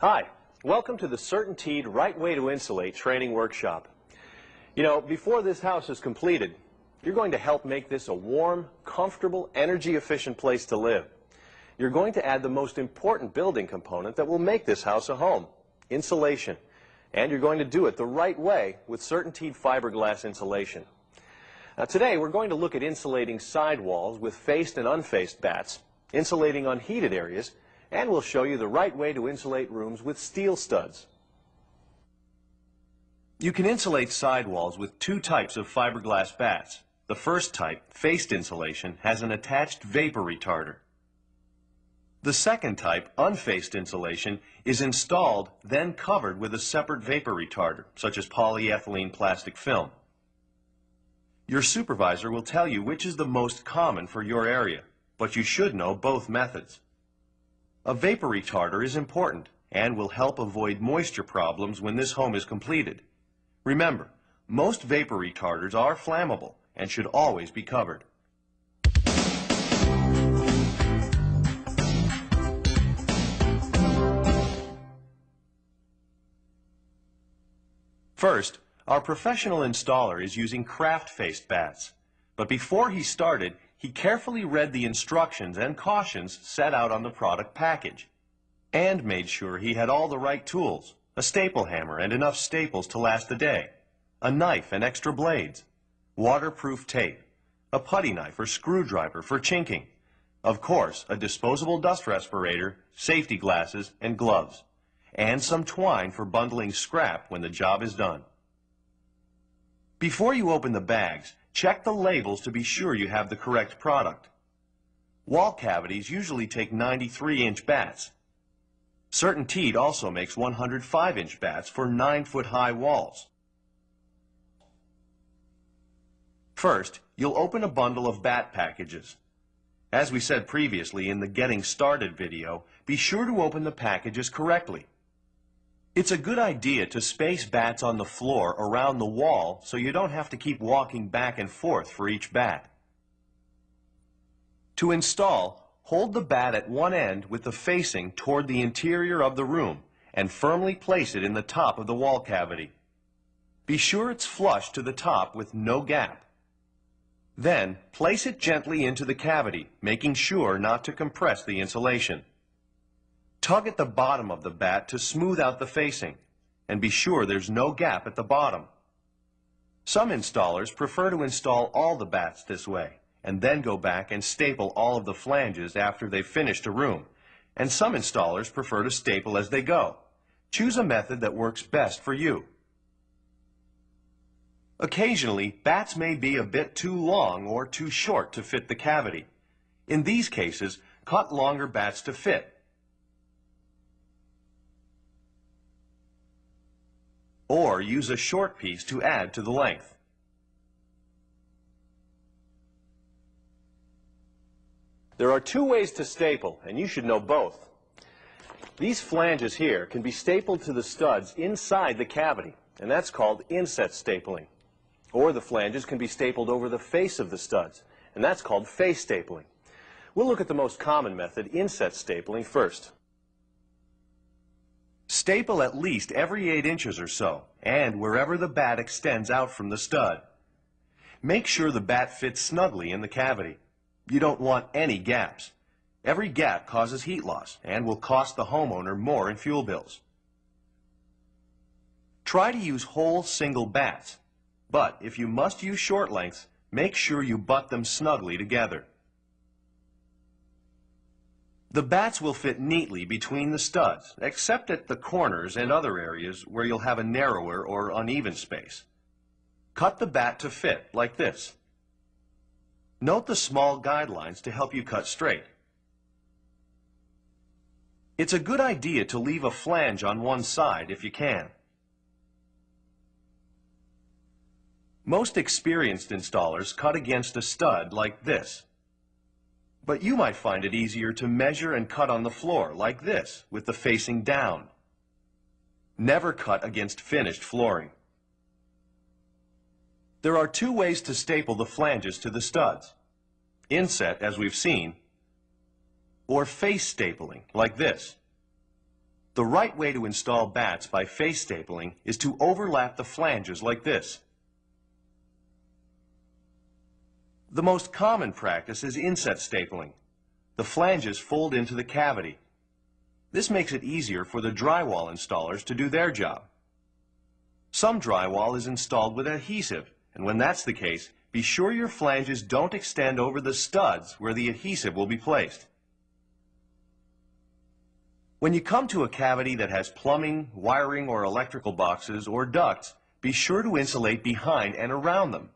Hi, welcome to the Certainteed Right Way to Insulate training workshop. You know, before this house is completed, you're going to help make this a warm, comfortable, energy-efficient place to live. You're going to add the most important building component that will make this house a home, insulation. And you're going to do it the right way with Certainteed fiberglass insulation. Now today we're going to look at insulating sidewalls with faced and unfaced bats, insulating unheated areas, and we'll show you the right way to insulate rooms with steel studs. You can insulate sidewalls with two types of fiberglass bats. The first type, faced insulation, has an attached vapor retarder. The second type, unfaced insulation, is installed, then covered with a separate vapor retarder, such as polyethylene plastic film. Your supervisor will tell you which is the most common for your area, but you should know both methods. A vapor retarder is important and will help avoid moisture problems when this home is completed. Remember, most vapor retarders are flammable and should always be covered. First, our professional installer is using craft-faced bats, but before he started, he carefully read the instructions and cautions set out on the product package and made sure he had all the right tools, a staple hammer and enough staples to last a day, a knife and extra blades, waterproof tape, a putty knife or screwdriver for chinking, of course, a disposable dust respirator, safety glasses, and gloves, and some twine for bundling scrap when the job is done. Before you open the bags, check the labels to be sure you have the correct product. Wall cavities usually take 93-inch bats. Certainteed also makes 105-inch bats for 9-foot-high walls. First, you'll open a bundle of bat packages. As we said previously in the Getting Started video, be sure to open the packages correctly. It's a good idea to space bats on the floor around the wall so you don't have to keep walking back and forth for each bat. To install, hold the bat at one end with the facing toward the interior of the room and firmly place it in the top of the wall cavity. Be sure it's flush to the top with no gap. Then, place it gently into the cavity, making sure not to compress the insulation. Tug at the bottom of the bat to smooth out the facing, and be sure there's no gap at the bottom. Some installers prefer to install all the bats this way, and then go back and staple all of the flanges after they've finished a room, and some installers prefer to staple as they go. Choose a method that works best for you. Occasionally, bats may be a bit too long or too short to fit the cavity. In these cases, cut longer bats to fit. Or use a short piece to add to the length. There are two ways to staple, and you should know both. These flanges here can be stapled to the studs inside the cavity, and that's called inset stapling. Or the flanges can be stapled over the face of the studs, and that's called face stapling. We'll look at the most common method, inset stapling, first. Staple at least every 8 inches or so, and wherever the bat extends out from the stud. Make sure the bat fits snugly in the cavity. You don't want any gaps. Every gap causes heat loss and will cost the homeowner more in fuel bills. Try to use whole single bats, but if you must use short lengths, make sure you butt them snugly together. The bats will fit neatly between the studs, except at the corners and other areas where you'll have a narrower or uneven space. Cut the bat to fit, like this. Note the small guidelines to help you cut straight. It's a good idea to leave a flange on one side if you can. Most experienced installers cut against a stud like this. But you might find it easier to measure and cut on the floor, like this, with the facing down. Never cut against finished flooring. There are two ways to staple the flanges to the studs. Inset, as we've seen, or face stapling, like this. The right way to install batts by face stapling is to overlap the flanges like this. The most common practice is inset stapling. The flanges fold into the cavity. This makes it easier for the drywall installers to do their job. Some drywall is installed with adhesive, and when that's the case, be sure your flanges don't extend over the studs where the adhesive will be placed. When you come to a cavity that has plumbing, wiring, or electrical boxes or ducts, be sure to insulate behind and around them.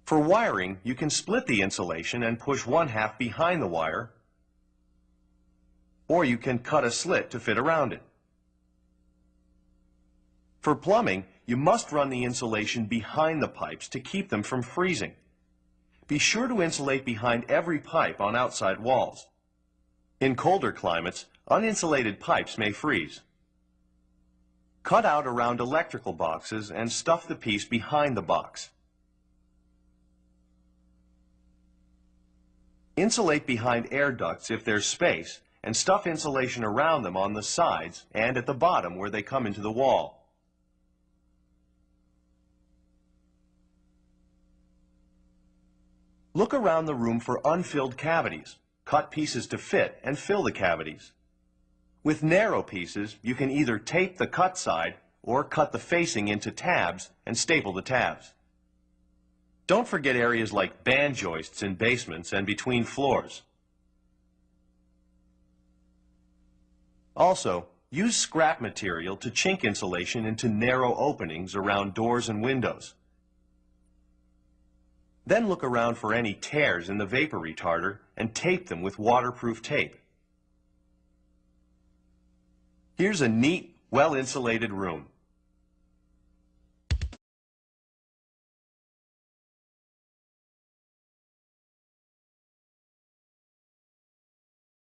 For wiring, you can split the insulation and push 1/2 behind the wire, or you can cut a slit to fit around it. For plumbing, you must run the insulation behind the pipes to keep them from freezing. Be sure to insulate behind every pipe on outside walls. In colder climates, uninsulated pipes may freeze. Cut out around electrical boxes and stuff the piece behind the box. Insulate behind air ducts if there's space, and stuff insulation around them on the sides and at the bottom where they come into the wall. Look around the room for unfilled cavities. Cut pieces to fit and fill the cavities. With narrow pieces, you can either tape the cut side or cut the facing into tabs and staple the tabs. Don't forget areas like band joists in basements and between floors. Also, use scrap material to chink insulation into narrow openings around doors and windows. Then look around for any tears in the vapor retarder and tape them with waterproof tape. Here's a neat, well-insulated room.